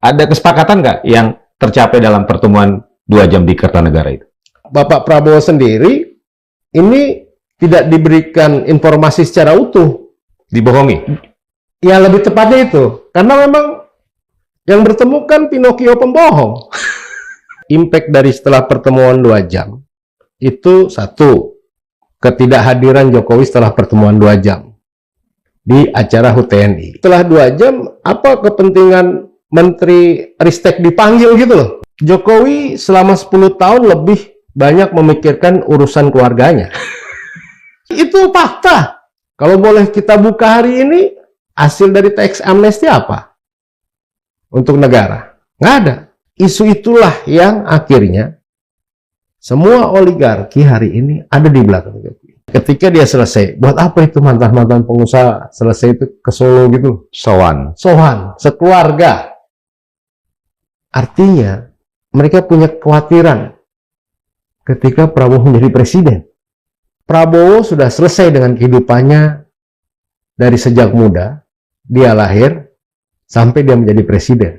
Ada kesepakatan nggak yang tercapai dalam pertemuan 2 jam di Kertanegara itu? Bapak Prabowo sendiri ini tidak diberikan informasi secara utuh. Dibohongi? Ya lebih tepatnya itu. Karena memang yang bertemu kan Pinocchio pembohong. Impact dari setelah pertemuan 2 jam itu satu, ketidakhadiran Jokowi setelah pertemuan 2 jam di acara HUT TNI. Setelah 2 jam, apa kepentingan Menteri Ristek dipanggil gitu loh. Jokowi selama 10 tahun lebih banyak memikirkan urusan keluarganya. Itu fakta. Kalau boleh kita buka hari ini, hasil dari tax amnesty apa? Untuk negara. Nggak ada. Isu itulah yang akhirnya semua oligarki hari ini ada di belakang Jokowi. Ketika dia selesai, buat apa itu mantan-mantan pengusaha selesai itu ke Solo gitu? Sowan, Sekeluarga. Artinya, mereka punya kekhawatiran ketika Prabowo menjadi presiden. Prabowo sudah selesai dengan kehidupannya dari sejak muda, dia lahir, sampai dia menjadi presiden.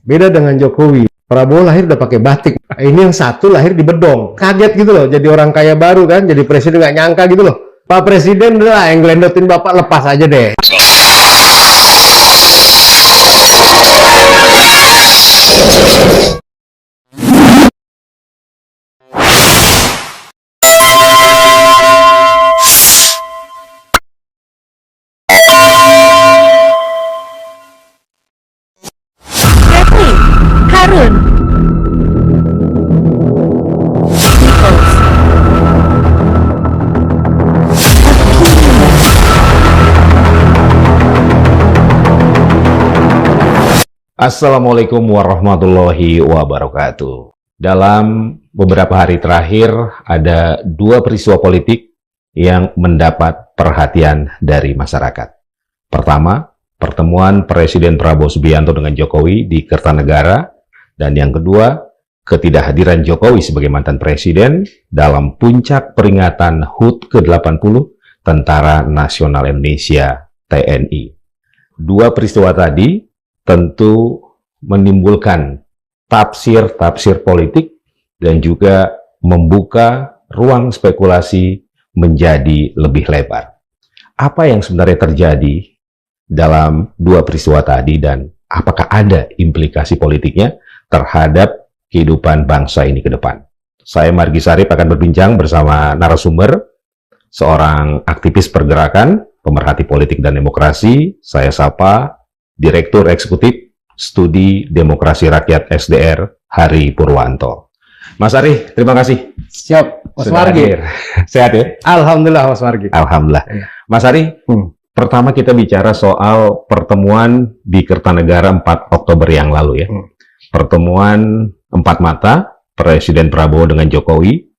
Beda dengan Jokowi, Prabowo lahir udah pakai batik. Ini yang satu lahir di bedong. Kaget gitu loh, jadi orang kaya baru kan, jadi presiden nggak nyangka gitu loh. Pak Presiden udah yang gelendotin Bapak, lepas aja deh. Harun Assalamualaikum warahmatullahi wabarakatuh. Dalam beberapa hari terakhir, ada 2 peristiwa politik yang mendapat perhatian dari masyarakat. Pertama, pertemuan Presiden Prabowo Subianto dengan Jokowi di Kertanegara, dan yang kedua, ketidakhadiran Jokowi sebagai mantan presiden dalam puncak peringatan HUT ke-80 Tentara Nasional Indonesia TNI. 2 peristiwa tadi tentu menimbulkan tafsir-tafsir politik dan juga membuka ruang spekulasi menjadi lebih lebar. Apa yang sebenarnya terjadi dalam 2 peristiwa tadi dan apakah ada implikasi politiknya terhadap kehidupan bangsa ini ke depan? Saya Margi Sarip akan berbincang bersama narasumber, seorang aktivis pergerakan, pemerhati politik dan demokrasi. Saya sapa Direktur Eksekutif Studi Demokrasi Rakyat SDR, Hari Purwanto. Mas Ari, terima kasih. Siap, Mas Sudah Margi. hadir. Sehat ya? Alhamdulillah, Mas Margi. Alhamdulillah. Mas Ari, pertama kita bicara soal pertemuan di Kertanegara 4 Oktober yang lalu ya. Pertemuan 4 mata, Presiden Prabowo dengan Jokowi,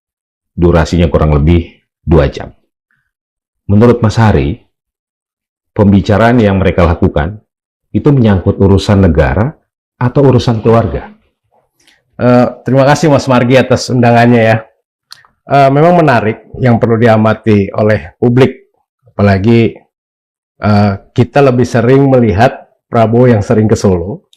durasinya kurang lebih 2 jam. Menurut Mas Ari, pembicaraan yang mereka lakukan, itu menyangkut urusan negara atau urusan keluarga? Terima kasih Mas Margi atas undangannya ya. Memang menarik yang perlu diamati oleh publik, apalagi kita lebih sering melihat Prabowo yang sering ke Solo.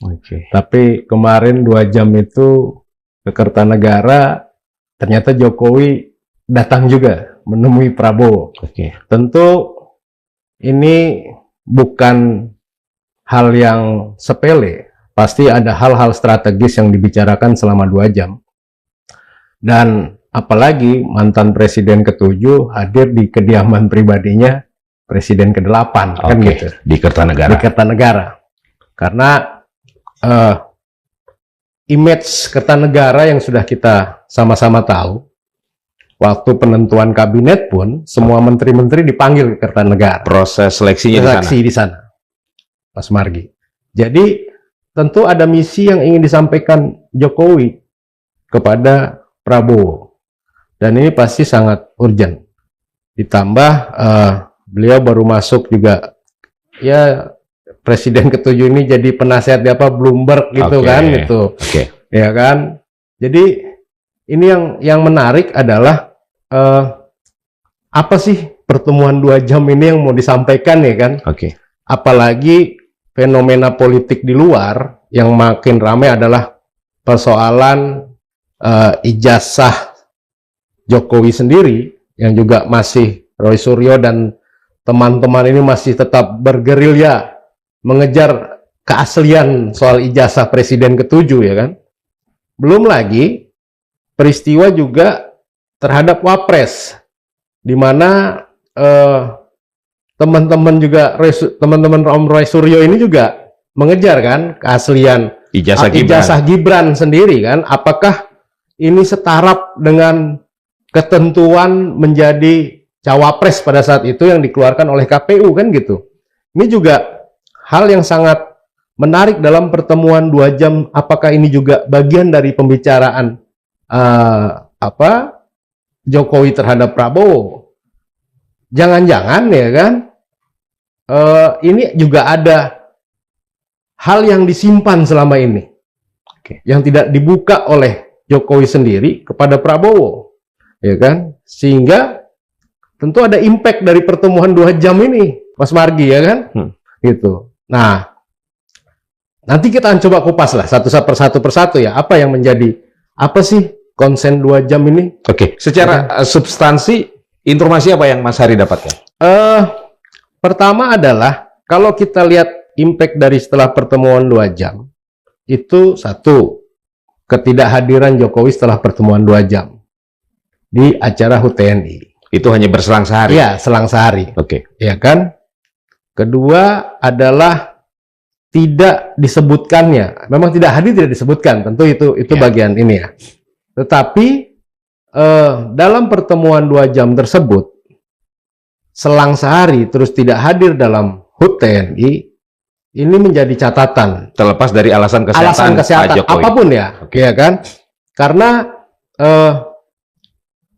Tapi kemarin 2 jam itu ke Kertanegara, ternyata Jokowi datang juga menemui Prabowo. Tentu ini bukan hal yang sepele, pasti ada hal-hal strategis yang dibicarakan selama 2 jam. Dan apalagi mantan presiden ke-7 hadir di kediaman pribadinya presiden ke-8, kan gitu. Di Kertanegara. Di Kertanegara. Karena image Kertanegara yang sudah kita sama-sama tahu, waktu penentuan kabinet pun semua menteri-menteri dipanggil ke Kertanegara. Proses seleksinya di sana. Mas Margi. Jadi tentu ada misi yang ingin disampaikan Jokowi kepada Prabowo. Dan ini pasti sangat urgent. Ditambah beliau baru masuk juga, ya Presiden ke-7 ini jadi penasehat apa Bloomberg gitu kan gitu. Ya kan? Jadi ini yang menarik adalah apa sih pertemuan 2 jam ini yang mau disampaikan ya kan? Apalagi fenomena politik di luar yang makin ramai adalah persoalan ijazah Jokowi sendiri, yang juga masih Roy Suryo dan teman-teman ini masih tetap bergerilya mengejar keaslian soal ijazah Presiden ke-7, ya kan. Belum lagi peristiwa juga terhadap Wapres, di mana teman-teman juga, teman-teman Om Roy Suryo ini juga mengejar kan keaslian ijazah Gibran sendiri kan. Apakah ini setaraf dengan ketentuan menjadi cawapres pada saat itu yang dikeluarkan oleh KPU kan gitu. Ini juga hal yang sangat menarik dalam pertemuan 2 jam. Apakah ini juga bagian dari pembicaraan Jokowi terhadap Prabowo? Jangan-jangan ya kan, ini juga ada hal yang disimpan selama ini, yang tidak dibuka oleh Jokowi sendiri kepada Prabowo, ya kan? Sehingga tentu ada impact dari pertemuan 2 jam ini, Mas Margi, ya kan? Gitu. Nah, nanti kita akan coba kupas lah satu persatu ya, apa yang menjadi, apa sih konsen 2 jam ini? Oke, secara substansi, informasi apa yang Mas Hari dapatkan? Pertama adalah, kalau kita lihat impact dari setelah pertemuan 2 jam, itu satu, ketidakhadiran Jokowi setelah pertemuan 2 jam di acara HUT TNI. Itu hanya berselang sehari? Iya, selang sehari. Oke. Ya kan? Kedua adalah tidak disebutkannya. Memang tidak hadir, tidak disebutkan. Tentu itu bagian ini ya. Tetapi dalam pertemuan 2 jam tersebut, selang sehari terus tidak hadir dalam HUT TNI, ini menjadi catatan. Terlepas dari alasan kesehatan, Pak Jokowi, apapun ya, ya kan? Karena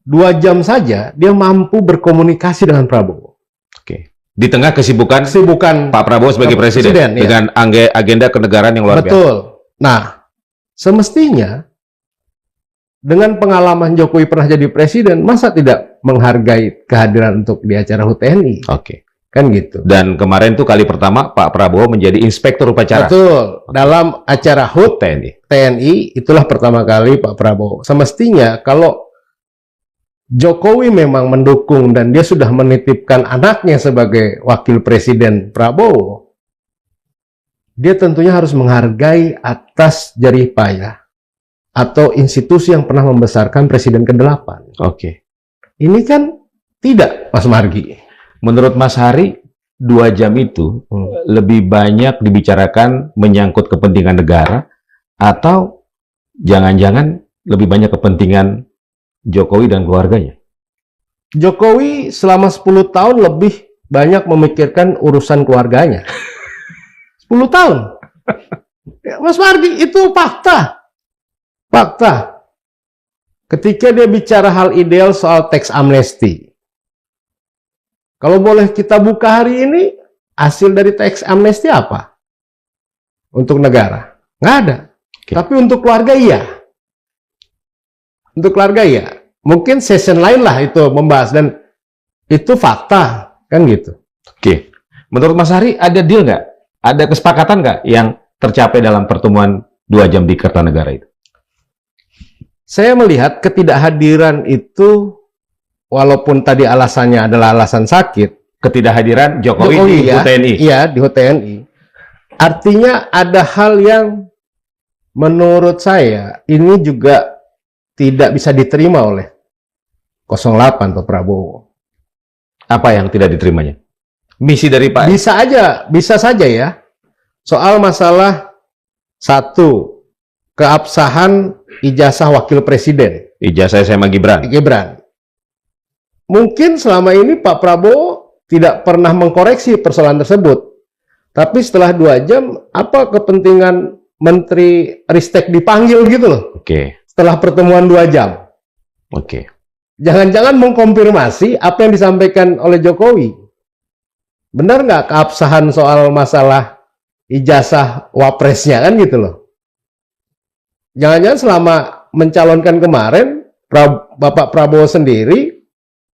2 jam saja dia mampu berkomunikasi dengan Prabowo. Oke. Di tengah kesibukan Pak Prabowo sebagai presiden dengan agenda kenegaraan yang luar biasa. Betul. Nah, semestinya dengan pengalaman Jokowi pernah jadi presiden, masa tidak menghargai kehadiran untuk di acara HUT TNI? Oke. Kan gitu. Dan kemarin tuh kali pertama Pak Prabowo menjadi inspektur upacara. Betul. Dalam acara HUT TNI, itulah pertama kali Pak Prabowo. Semestinya kalau Jokowi memang mendukung dan dia sudah menitipkan anaknya sebagai wakil presiden Prabowo, dia tentunya harus menghargai atas jerih payah atau institusi yang pernah membesarkan presiden ke-8. Oke. Ini kan tidak, Mas Margi. Menurut Mas Hari, 2 jam itu lebih banyak dibicarakan menyangkut kepentingan negara, atau jangan-jangan lebih banyak kepentingan Jokowi dan keluarganya? Jokowi selama 10 tahun lebih banyak memikirkan urusan keluarganya. 10 tahun. Ya, Mas Margi, itu fakta. Fakta. Ketika dia bicara hal ideal soal teks amnesti, kalau boleh kita buka hari ini, hasil dari teks amnesti apa? Untuk negara? Nggak ada. Tapi untuk keluarga iya. Untuk keluarga ya, mungkin session lain lah itu membahas, dan itu fakta, kan gitu. Oke, menurut Mas Hari ada deal nggak? Ada kesepakatan nggak yang tercapai dalam pertemuan 2 jam di Kertanegara itu? Saya melihat ketidakhadiran itu, walaupun tadi alasannya adalah alasan sakit, ketidakhadiran Jokowi di HUT TNI. Iya, di HUT TNI. Artinya ada hal yang menurut saya ini juga tidak bisa diterima oleh 08 Pak Prabowo. Apa yang tidak diterimanya? Misi dari Pak? Bisa saja ya. Soal masalah satu, keabsahan ijazah wakil presiden. Ijazah SMA Gibran. Mungkin selama ini Pak Prabowo tidak pernah mengkoreksi persoalan tersebut. Tapi setelah 2 jam, apa kepentingan Menteri Ristek dipanggil gitu loh? Oke. Setelah pertemuan 2 jam. Oke. Jangan-jangan mengkonfirmasi apa yang disampaikan oleh Jokowi. Benar nggak keabsahan soal masalah ijazah wapresnya, kan gitu loh. Jangan-jangan selama mencalonkan kemarin, Bapak Prabowo sendiri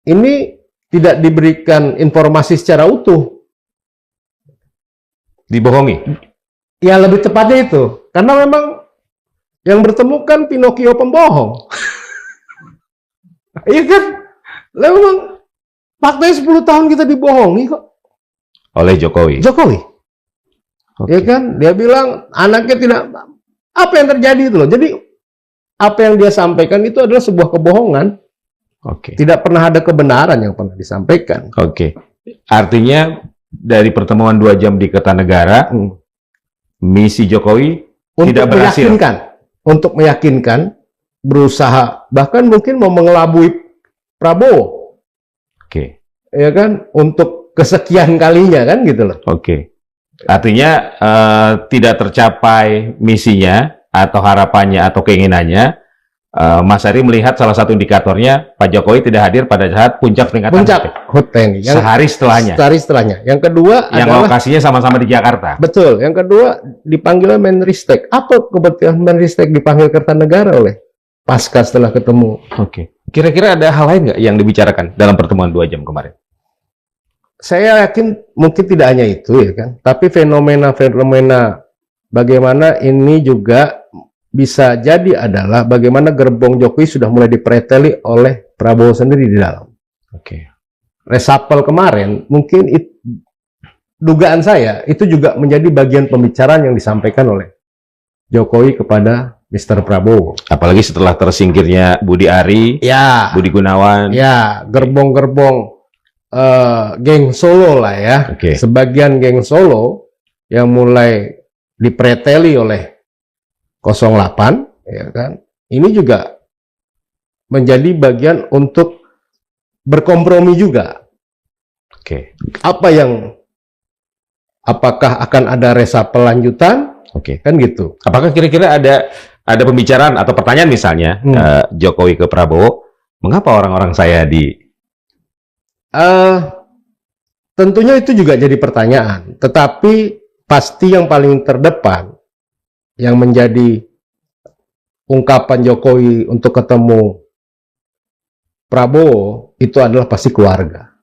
ini tidak diberikan informasi secara utuh. Dibohongi? Ya lebih tepatnya itu. Karena memang yang bertemu kan Pinocchio pembohong. Iya kan? Lah memang faktanya 10 tahun kita dibohongi kok. Oleh Jokowi? Jokowi. Oke. Ya kan? Dia bilang anaknya tidak... Apa yang terjadi itu loh. Jadi apa yang dia sampaikan itu adalah sebuah kebohongan. Oke. Tidak pernah ada kebenaran yang pernah disampaikan. Oke. Artinya dari pertemuan 2 jam di Kertanegara, misi Jokowi tidak berhasil. Untuk meyakinkan, berusaha, bahkan mungkin mau mengelabui Prabowo. Oke. Ya kan? Untuk kesekian kalinya kan gitu loh. Oke. Artinya tidak tercapai misinya atau harapannya atau keinginannya. Mas Ari melihat salah satu indikatornya Pak Jokowi tidak hadir pada saat puncak peringatan HUT TNI. Sehari setelahnya. Yang kedua yang adalah lokasinya sama-sama di Jakarta. Betul. Yang kedua dipanggilnya Menristek. Apa kebetulan Menristek dipanggil Kertanegara oleh pasca setelah ketemu? Oke. Kira-kira ada hal lain nggak yang dibicarakan dalam pertemuan 2 jam kemarin? Saya yakin mungkin tidak hanya itu ya kan, tapi fenomena bagaimana ini juga bisa jadi adalah bagaimana gerbong Jokowi sudah mulai dipreteli oleh Prabowo sendiri di dalam. Oke. Reshuffle kemarin, mungkin dugaan saya itu juga menjadi bagian pembicaraan yang disampaikan oleh Jokowi kepada Mr. Prabowo. Apalagi setelah tersingkirnya Budi Ari, Ya, Budi Gunawan. ya, gerbong-gerbong geng Solo lah ya. Oke. Sebagian geng Solo yang mulai dipreteli oleh 08, ya kan? Ini juga menjadi bagian untuk berkompromi juga. Oke. Apakah akan ada reshuffle lanjutan? Oke. Kan gitu. Apakah kira-kira ada pembicaraan atau pertanyaan misalnya Jokowi ke Prabowo, mengapa orang-orang saya di... Tentunya itu juga jadi pertanyaan. Tetapi pasti yang paling terdepan yang menjadi ungkapan Jokowi untuk ketemu Prabowo itu adalah pasti keluarga.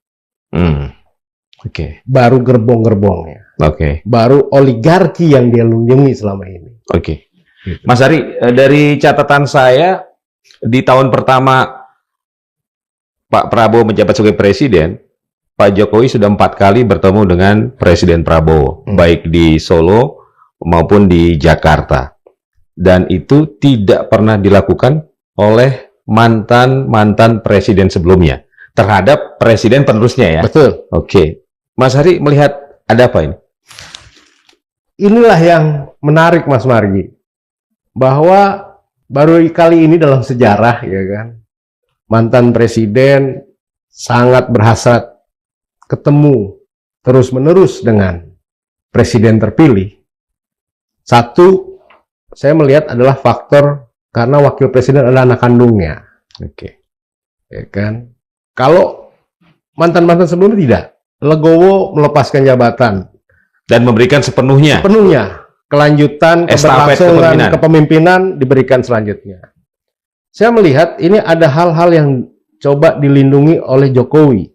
Oke. Baru gerbong-gerbongnya. Oke. Baru oligarki yang dia lindungi selama ini. Oke. Mas Ari, dari catatan saya di tahun pertama Pak Prabowo menjabat sebagai presiden, Pak Jokowi sudah 4 kali bertemu dengan Presiden Prabowo, baik di Solo maupun di Jakarta, dan itu tidak pernah dilakukan oleh mantan presiden sebelumnya terhadap presiden penerusnya ya. Betul. Oke, Mas Hari melihat ada apa ini? Inilah yang menarik Mas Margi, bahwa baru kali ini dalam sejarah ya kan, mantan presiden sangat berhasrat ketemu terus-menerus dengan presiden terpilih. Satu, saya melihat adalah faktor karena wakil presiden adalah anak kandungnya. Oke. Ya kan? Kalau mantan-mantan sebelumnya tidak, legowo melepaskan jabatan dan memberikan sepenuhnya kelanjutan keberlangsungan kepemimpinan diberikan selanjutnya. Saya melihat ini ada hal-hal yang coba dilindungi oleh Jokowi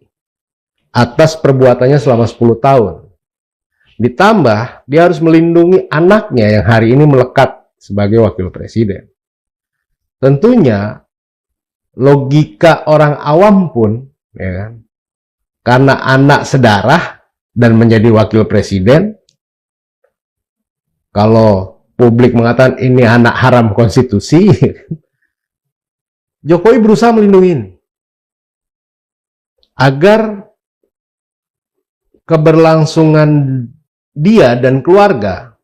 atas perbuatannya selama 10 tahun. Ditambah, dia harus melindungi anaknya yang hari ini melekat sebagai wakil presiden. Tentunya, logika orang awam pun, ya kan, karena anak sedarah dan menjadi wakil presiden, kalau publik mengatakan ini anak haram konstitusi, Jokowi berusaha melindungi ini. Agar keberlangsungan dia dan keluarga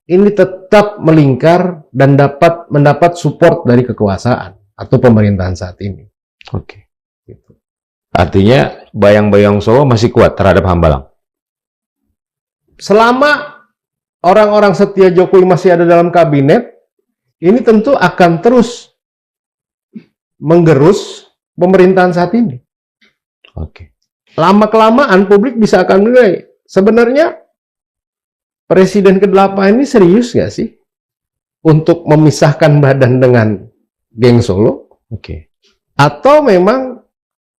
ini tetap melingkar dan dapat mendapat support dari kekuasaan atau pemerintahan saat ini. Oke. Gitu. Artinya bayang-bayang Solo masih kuat terhadap Hambalang? Selama orang-orang setia Jokowi masih ada dalam kabinet, ini tentu akan terus menggerus pemerintahan saat ini. Oke. Lama-kelamaan publik bisa akan menilai, sebenarnya Presiden ke-8 ini serius nggak sih untuk memisahkan badan dengan geng Solo? Oke. Atau memang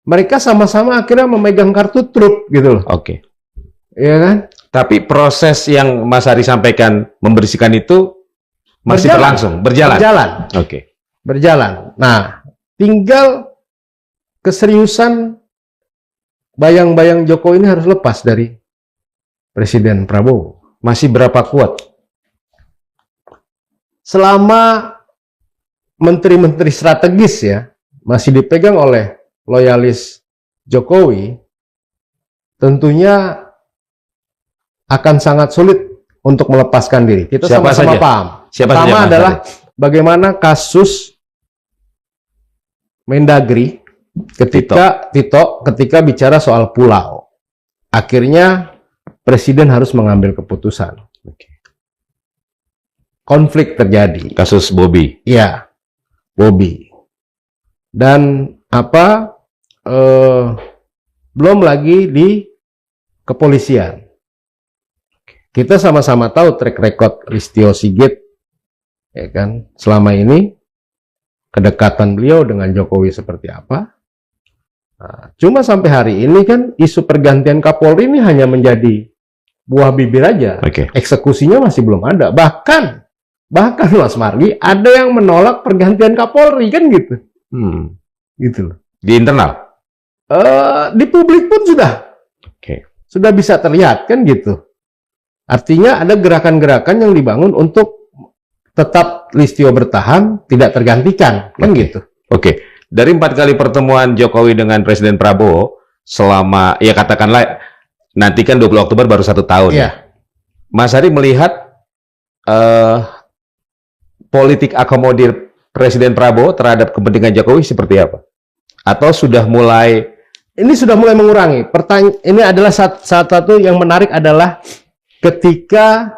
mereka sama-sama akhirnya memegang kartu truf gitu loh. Oke. ya kan? Tapi proses yang Mas Ari sampaikan membersihkan itu masih berlangsung, berjalan. Berjalan. Oke. Berjalan. Nah, tinggal keseriusan bayang-bayang Jokowi ini harus lepas dari Presiden Prabowo. Masih berapa kuat? Selama menteri-menteri strategis ya masih dipegang oleh loyalis Jokowi, tentunya akan sangat sulit untuk melepaskan diri. Kita sama-sama paham. Pertama adalah bagaimana kasus Mendagri ketika Tito ketika bicara soal pulau. Akhirnya Presiden harus mengambil keputusan. Konflik terjadi. Kasus Bobi. Iya, Bobi. Dan belum lagi di kepolisian. Kita sama-sama tahu track record Listio Sigit, ya kan? Selama ini kedekatan beliau dengan Jokowi seperti apa? Nah, cuma sampai hari ini kan isu pergantian Kapolri ini hanya menjadi buah bibir aja. Eksekusinya masih belum ada. Bahkan Mas Margi ada yang menolak pergantian Kapolri kan gitu. Gitu loh. Di internal? Di publik pun sudah bisa terlihat kan gitu. Artinya ada gerakan-gerakan yang dibangun untuk tetap Listio bertahan, tidak tergantikan kan gitu. Dari 4 kali pertemuan Jokowi dengan Presiden Prabowo selama, ya katakanlah nanti kan 20 Oktober baru 1 tahun. Mas Ari melihat politik akomodir Presiden Prabowo terhadap kepentingan Jokowi seperti apa? Atau sudah mulai? Ini sudah mulai mengurangi. Ini adalah salah satu yang menarik adalah ketika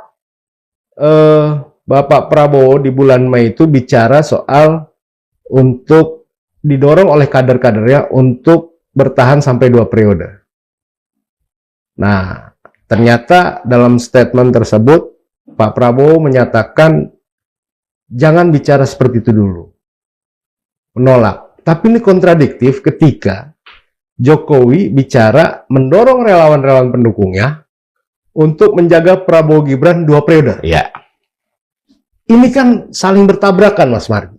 Bapak Prabowo di bulan Mei itu bicara soal untuk didorong oleh kader-kadernya untuk bertahan sampai 2 periode. Nah, ternyata dalam statement tersebut Pak Prabowo menyatakan jangan bicara seperti itu dulu. Menolak. Tapi ini kontradiktif ketika Jokowi bicara mendorong relawan-relawan pendukungnya untuk menjaga Prabowo Gibran 2 periode. Ya. Ini kan saling bertabrakan, Mas Margi.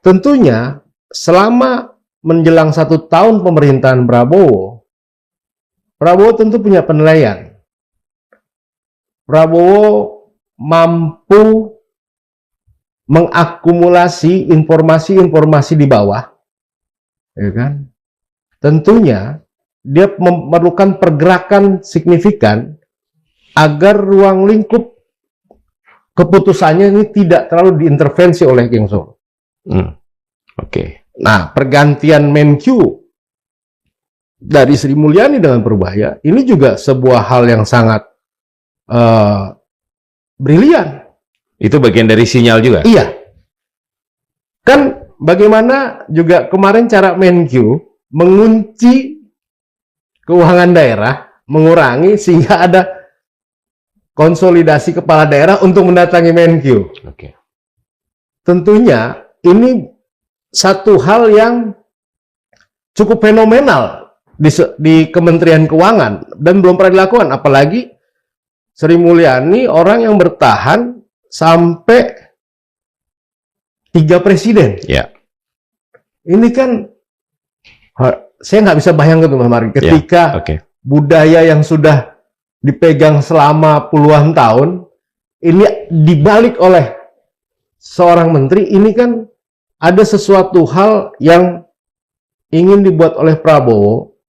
Tentunya selama menjelang 1 tahun pemerintahan Prabowo tentu punya penilaian. Prabowo mampu mengakumulasi informasi-informasi di bawah, ya kan? Tentunya dia memerlukan pergerakan signifikan agar ruang lingkup keputusannya ini tidak terlalu diintervensi oleh Geng Solo. Nah, pergantian Menkyu dari Sri Mulyani dengan Purbaya ini juga sebuah hal yang sangat brilian. Itu bagian dari sinyal juga? Iya. Kan bagaimana juga kemarin cara Menkyu mengunci keuangan daerah, mengurangi sehingga ada konsolidasi kepala daerah untuk mendatangi Menkyu. Tentunya ini satu hal yang cukup fenomenal di Kementerian Keuangan dan belum pernah dilakukan, apalagi Sri Mulyani orang yang bertahan sampai 3 presiden. Ini kan saya nggak bisa bayangkan tuh Mas Margi ketika budaya yang sudah dipegang selama puluhan tahun ini dibalik oleh seorang menteri. Ini kan ada sesuatu hal yang ingin dibuat oleh Prabowo,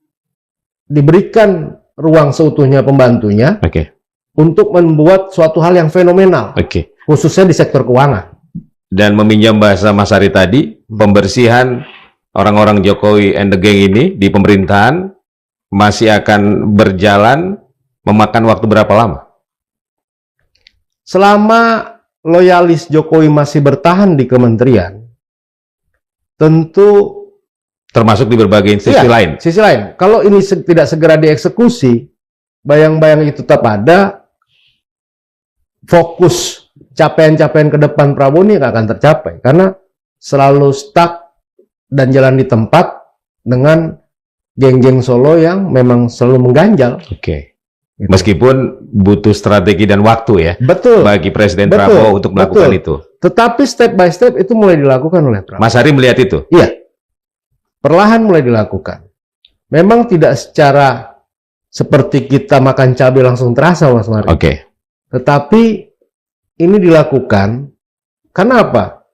diberikan ruang seutuhnya pembantunya untuk membuat suatu hal yang fenomenal, khususnya di sektor keuangan. Dan meminjam bahasa Mas Ari tadi, pembersihan orang-orang Jokowi and the gang ini di pemerintahan masih akan berjalan, memakan waktu berapa lama? Selama loyalis Jokowi masih bertahan di kementerian, tentu termasuk di berbagai institusi lain. Sisi lain, kalau ini tidak segera dieksekusi, bayang-bayang itu tetap ada, fokus capaian-capaian ke depan Prabowo ini nggak akan tercapai karena selalu stuck dan jalan di tempat dengan geng-geng Solo yang memang selalu mengganjal. Gitu. Meskipun butuh strategi dan waktu ya Betul. bagi Presiden Betul. Prabowo untuk melakukan Betul. itu. Tetapi step by step itu mulai dilakukan oleh Prabowo. Mas Hari melihat itu? Iya. Perlahan mulai dilakukan. Memang tidak secara seperti kita makan cabai langsung terasa, Mas Mari. Oke. Tetapi ini dilakukan karena apa?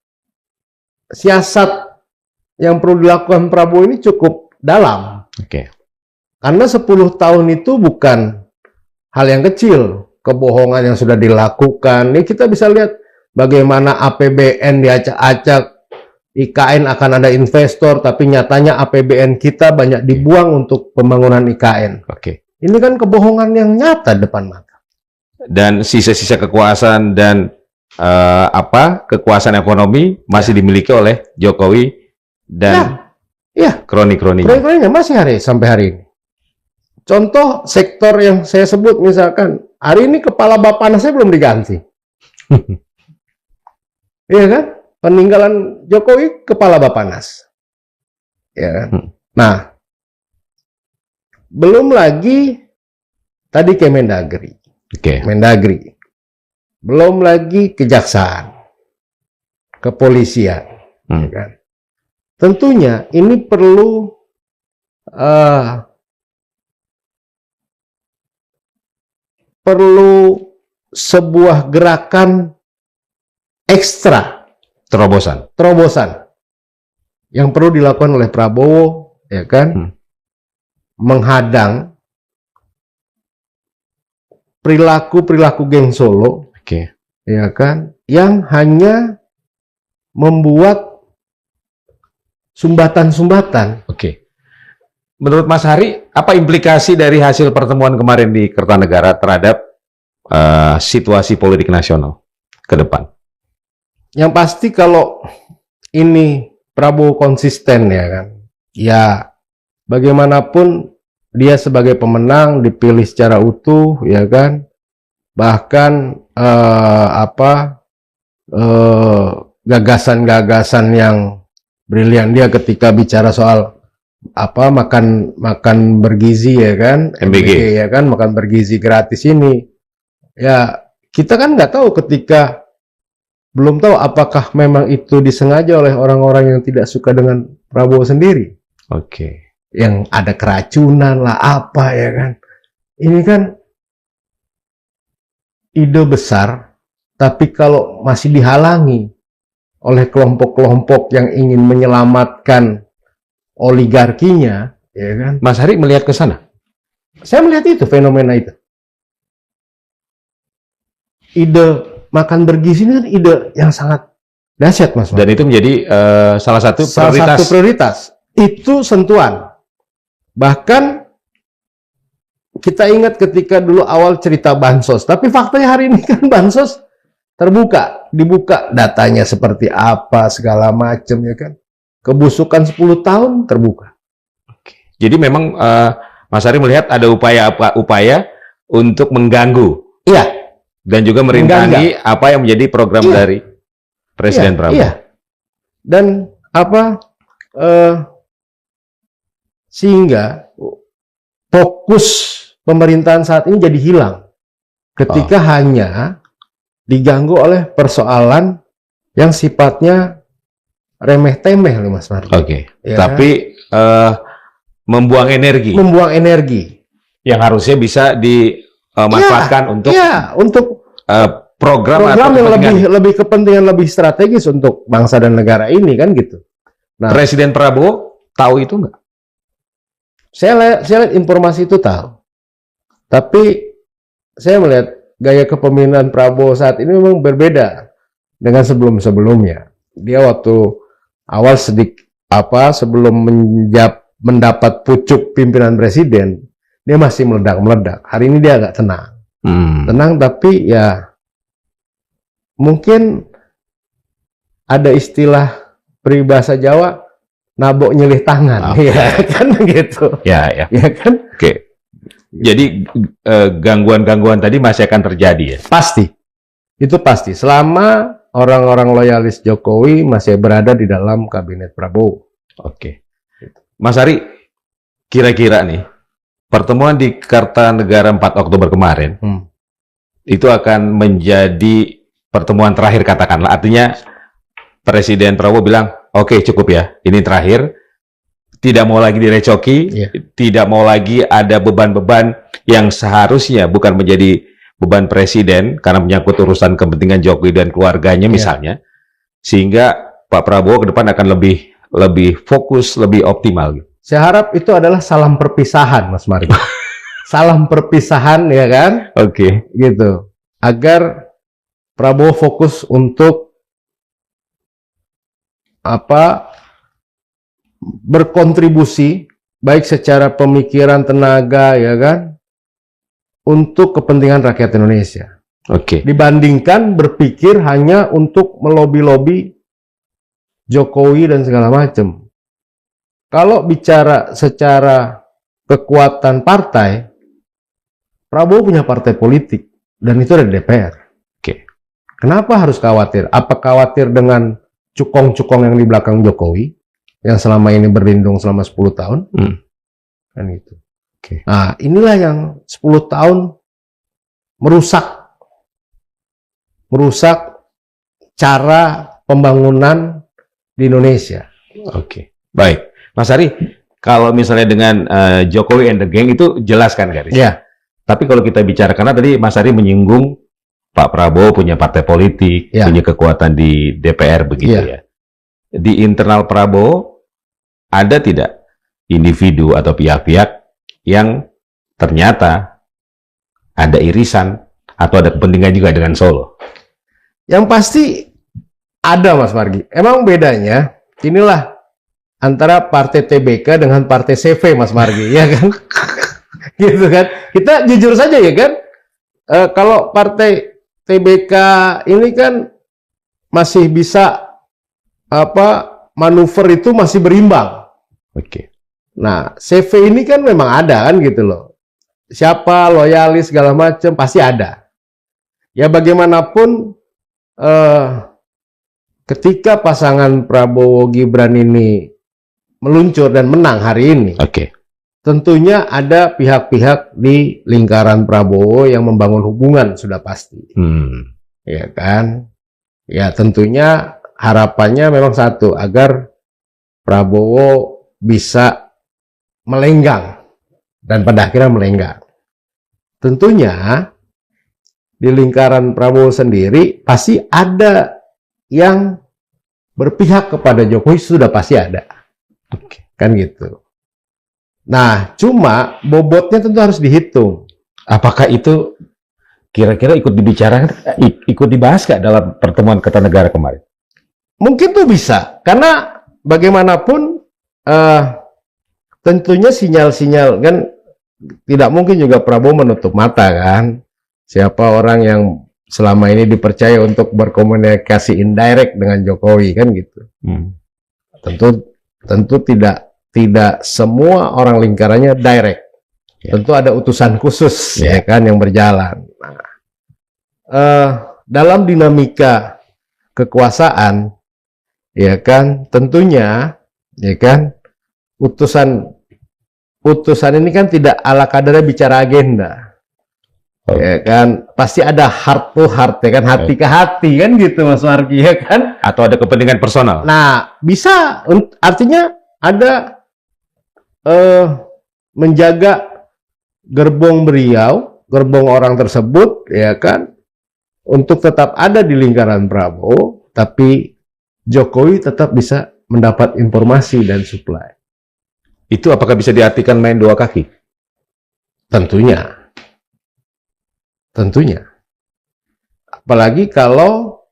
Siasat yang perlu dilakukan Prabowo ini cukup dalam. Oke. Karena 10 tahun itu bukan hal yang kecil. Kebohongan yang sudah dilakukan. Ini kita bisa lihat bagaimana APBN diacak-acak. IKN akan ada investor, tapi nyatanya APBN kita banyak dibuang untuk pembangunan IKN. Oke. Ini kan kebohongan yang nyata depan mata. Dan sisa-sisa kekuasaan dan kekuasaan ekonomi masih dimiliki oleh Jokowi dan Ya, kroni-kroninya. proyek-proyeknya masih sampai hari ini. Contoh sektor yang saya sebut misalkan, hari ini kepala Bappenasnya belum diganti. Iya kan? Peninggalan Jokowi kepala Bappenas. Ya kan? Nah, belum lagi tadi Kemendagri. Oke. Mendagri. Belum lagi kejaksaan. Kepolisian. Ya kan? Tentunya ini perlu sebuah gerakan ekstra, terobosan yang perlu dilakukan oleh Prabowo, ya kan, menghadang perilaku geng Solo, ya kan, yang hanya membuat sumbatan-sumbatan. Oke. Menurut Mas Hari, apa implikasi dari hasil pertemuan kemarin di Kertanegara terhadap situasi politik nasional ke depan? Yang pasti kalau ini Prabowo konsisten, ya kan, ya bagaimanapun dia sebagai pemenang dipilih secara utuh, ya kan, bahkan gagasan-gagasan yang brilian dia ketika bicara soal makan bergizi, ya kan, MBG, ya kan, makan bergizi gratis ini, ya kita kan nggak tahu ketika belum tahu apakah memang itu disengaja oleh orang-orang yang tidak suka dengan Prabowo sendiri. Oke. Yang ada keracunan lah apa, ya kan. Ini kan ide besar, tapi kalau masih dihalangi oleh kelompok-kelompok yang ingin menyelamatkan oligarkinya, ya kan. Mas Hari melihat ke sana? Saya melihat itu, fenomena itu. Ide makan bergizi ini kan ide yang sangat dahsyat, Mas. Dan itu menjadi salah satu prioritas. Itu sentuhan. Bahkan kita ingat ketika dulu awal cerita bansos, tapi faktanya hari ini kan bansos dibuka datanya seperti apa, segala macam, ya kan. Kebusukan 10 tahun terbuka. Jadi memang Mas Hari melihat ada upaya untuk mengganggu. Iya. Dan juga merintangi apa yang menjadi program dari Presiden Prabowo. Iya. Dan sehingga fokus pemerintahan saat ini jadi hilang ketika hanya diganggu oleh persoalan yang sifatnya remeh-temeh, Mas Mardi. Oke. Ya, tapi membuang energi yang harusnya bisa dimanfaatkan untuk program atau yang lebih kepentingan lebih strategis untuk bangsa dan negara ini, kan gitu. Nah, Presiden Prabowo tahu itu nggak? Saya lihat informasi itu tahu, tapi saya melihat gaya kepemimpinan Prabowo saat ini memang berbeda dengan sebelum-sebelumnya. Dia waktu awal sebelum mendapat pucuk pimpinan presiden, dia masih meledak-meledak. Hari ini dia agak tenang. Tenang, tapi ya mungkin ada istilah peribahasa Jawa, nabok nyelih tangan, ya kan begitu. Ya kan. Oke. Jadi gangguan-gangguan tadi masih akan terjadi ya? Pasti. Itu pasti. Selama orang-orang loyalis Jokowi masih berada di dalam kabinet Prabowo. Oke. Mas Hari, kira-kira nih, pertemuan di Kertanegara 4 Oktober kemarin itu akan menjadi pertemuan terakhir katakanlah. Artinya Presiden Prabowo bilang, oke, cukup ya, ini terakhir. Tidak mau lagi direcoki, tidak mau lagi ada beban-beban yang seharusnya bukan menjadi beban presiden karena menyangkut urusan kepentingan Jokowi dan keluarganya misalnya, sehingga Pak Prabowo ke depan akan lebih fokus, lebih optimal. Saya harap itu adalah salam perpisahan, Mas Margi. Salam perpisahan, ya kan? Oke. Gitu. Agar Prabowo fokus untuk berkontribusi baik secara pemikiran, tenaga, ya kan, untuk kepentingan rakyat Indonesia. Oke. Dibandingkan berpikir hanya untuk melobi-lobi Jokowi dan segala macam. Kalau bicara secara kekuatan partai, Prabowo punya partai politik dan itu ada di DPR. Oke. Kenapa harus khawatir? Apa khawatir dengan cukong-cukong yang di belakang Jokowi yang selama ini berlindung selama 10 tahun? Kan itu. Oke. Nah, inilah yang 10 tahun merusak cara pembangunan di Indonesia. Oke. Baik. Mas Ari, kalau misalnya dengan Jokowi and the gang itu jelas kan garis? Ya. Tapi kalau kita bicara, karena tadi Mas Ari menyinggung Pak Prabowo punya partai politik, punya kekuatan di DPR begitu ya. Di internal Prabowo ada tidak individu atau pihak-pihak yang ternyata ada irisan atau ada kepentingan juga dengan Solo? Yang pasti ada, Mas Margi. Emang bedanya inilah antara partai TBK dengan partai CV, Mas Margi, ya kan? Gitu kan? Kita jujur saja ya kan? Kalau partai TBK ini kan masih bisa manuver itu masih berimbang. Oke. Nah, CV ini kan memang ada kan gitu loh. Siapa loyalis segala macam pasti ada. Ya bagaimanapun ketika pasangan Prabowo Gibran ini meluncur dan menang hari ini, tentunya ada pihak-pihak di lingkaran Prabowo yang membangun hubungan sudah pasti, ya kan? Ya tentunya harapannya memang satu, agar Prabowo bisa melenggang dan pada akhirnya melenggang. Tentunya di lingkaran Prabowo sendiri pasti ada yang berpihak kepada Jokowi, sudah pasti ada. Kan gitu. Nah, cuma bobotnya tentu harus dihitung. Apakah itu kira-kira ikut dibicarakan, ikut dibahas nggak dalam pertemuan Kertanegara kemarin? Mungkin tuh bisa, karena bagaimanapun tentunya sinyal-sinyal kan tidak mungkin juga Prabowo menutup mata kan. Siapa orang yang selama ini dipercaya untuk berkomunikasi indirect dengan Jokowi kan gitu. Tentu tidak semua orang lingkarannya direct. Tentu ada utusan khusus ya kan yang berjalan. Nah, dalam dinamika kekuasaan ya kan tentunya ya kan utusan ini kan tidak ala kadarnya bicara agenda. Ya kan, pasti ada heart to heart ya kan, hati ke hati kan gitu Mas Margi ya kan, atau ada kepentingan personal. Nah, bisa artinya ada menjaga gerbong beliau, gerbong orang tersebut ya kan, untuk tetap ada di lingkaran Prabowo, tapi Jokowi tetap bisa mendapat informasi dan supply. Itu apakah bisa diartikan main dua kaki? Tentunya. Apalagi kalau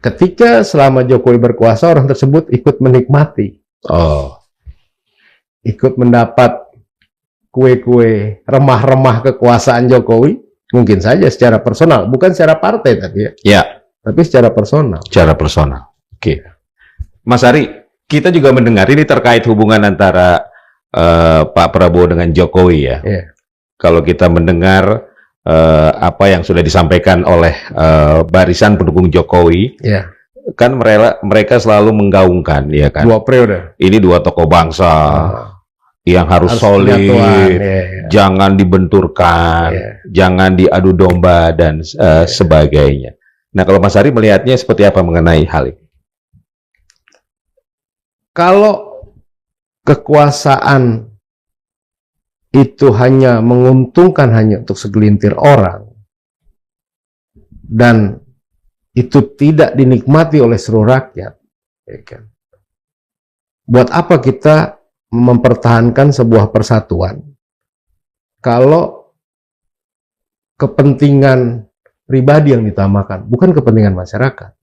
ketika selama Jokowi berkuasa orang tersebut ikut menikmati. Ikut mendapat kue-kue remah-remah kekuasaan Jokowi, mungkin saja secara personal, bukan secara partai tadi ya. Tapi secara personal. Secara personal. Oke. Mas Ari, kita juga mendengar ini terkait hubungan antara Pak Prabowo dengan Jokowi ya. Kalau kita mendengar apa yang sudah disampaikan oleh barisan pendukung Jokowi, kan mereka selalu menggaungkan, ya kan? 2 periode. Ini 2 tokoh bangsa, yang harus punya solid, tuan, jangan dibenturkan, jangan diadu domba dan sebagainya. Nah, kalau Mas Ari melihatnya seperti apa mengenai hal ini? Kalau kekuasaan itu hanya menguntungkan hanya untuk segelintir orang dan itu tidak dinikmati oleh seluruh rakyat, ya kan? Buat apa kita mempertahankan sebuah persatuan kalau kepentingan pribadi yang ditamakan, bukan kepentingan masyarakat?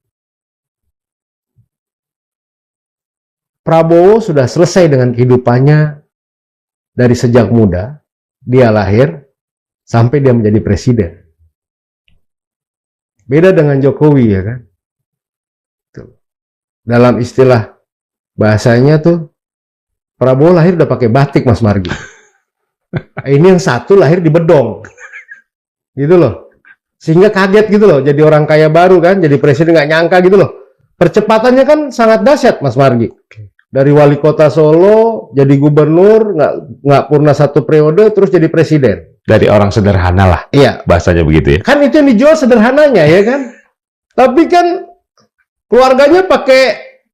Prabowo sudah selesai dengan kehidupannya dari sejak muda, dia lahir sampai dia menjadi presiden. Beda dengan Jokowi, ya kan? Dalam istilah bahasanya tuh, Prabowo lahir udah pakai batik, Mas Margi. Ini yang satu lahir di bedong. Gitu loh. Sehingga kaget gitu loh, jadi orang kaya baru kan, jadi presiden nggak nyangka gitu loh. Percepatannya kan sangat dahsyat, Mas Margi. Dari wali kota Solo, jadi gubernur, nggak purna 1 periode, terus jadi presiden. Dari orang sederhana lah, iya, bahasanya begitu ya. Kan itu yang dijual sederhananya, ya kan? Tapi kan keluarganya pakai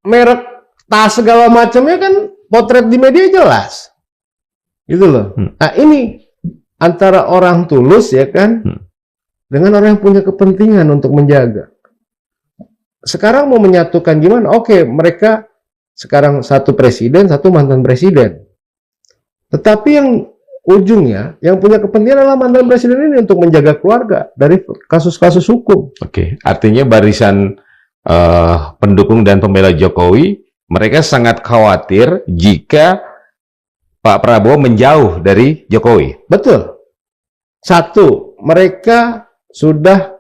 merek tas segala macamnya kan, potret di media jelas. Gitu loh. Nah, ini antara orang tulus, ya kan, dengan orang yang punya kepentingan untuk menjaga. Sekarang mau menyatukan gimana? Oke, mereka sekarang satu presiden, satu mantan presiden. Tetapi yang ujungnya, yang punya kepentingan adalah mantan presiden ini untuk menjaga keluarga dari kasus-kasus hukum. Oke, artinya barisan pendukung dan pembela Jokowi, mereka sangat khawatir jika Pak Prabowo menjauh dari Jokowi. Betul. Satu, mereka sudah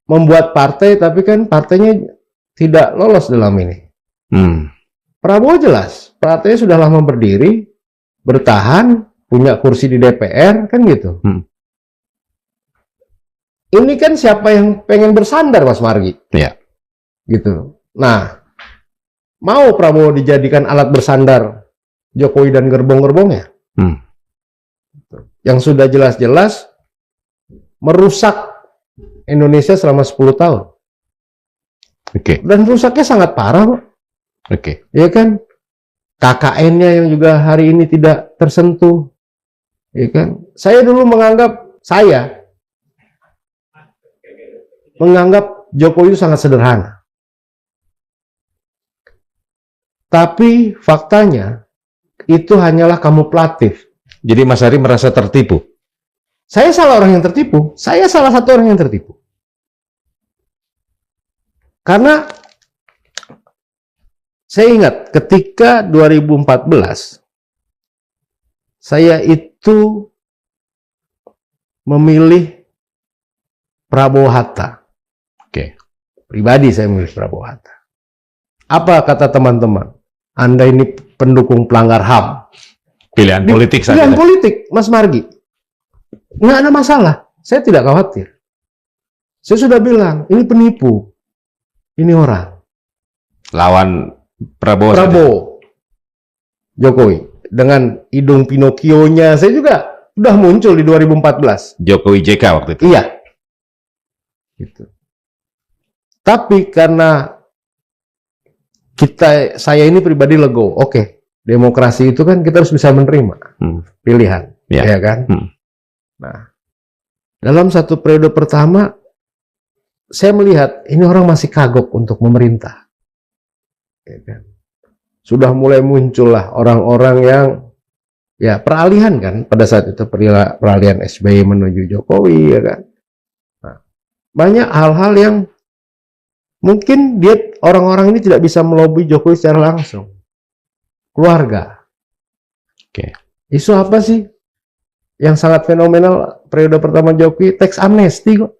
membuat partai, tapi kan partainya tidak lolos dalam ini. Prabowo jelas, partainya sudah lama berdiri, bertahan, punya kursi di DPR, kan gitu. Ini kan siapa yang pengen bersandar, Mas Margi? Iya. Gitu. Nah, mau Prabowo dijadikan alat bersandar Jokowi dan gerbong-gerbongnya? Yang sudah jelas-jelas merusak Indonesia selama 10 tahun. Dan rusaknya sangat parah, Pak. Ya kan? KKN-nya yang juga hari ini tidak tersentuh. Ya kan? Saya dulu menganggap Jokowi itu sangat sederhana. Tapi faktanya itu hanyalah kamuflatif. Jadi Mas Ari merasa tertipu? Saya salah orang yang tertipu. Saya salah satu orang yang tertipu. Karena saya ingat ketika 2014 saya itu memilih Prabowo Hatta. Pribadi saya memilih Prabowo Hatta. Apa kata teman-teman? Anda ini pendukung pelanggar HAM. Pilihan politik saja. Pilihan politik, Mas Margi. Nggak ada masalah. Saya tidak khawatir. Saya sudah bilang, ini penipu. Ini orang. Lawan Prabowo. Jokowi. Dengan hidung Pinocchio-nya, saya juga udah muncul di 2014. Jokowi JK waktu itu. Iya. Gitu. Tapi karena saya ini pribadi legowo. Oke, demokrasi itu kan kita harus bisa menerima pilihan, ya kan? Nah, dalam satu periode pertama, saya melihat ini orang masih kagok untuk memerintah. Ya kan? Sudah mulai muncullah orang-orang yang peralihan kan pada saat itu, peralihan SBY menuju Jokowi, ya kan? Nah, banyak hal-hal yang mungkin orang-orang ini tidak bisa melobi Jokowi secara langsung. Keluarga. Isu apa sih yang sangat fenomenal periode pertama Jokowi? Teks amnesti kok.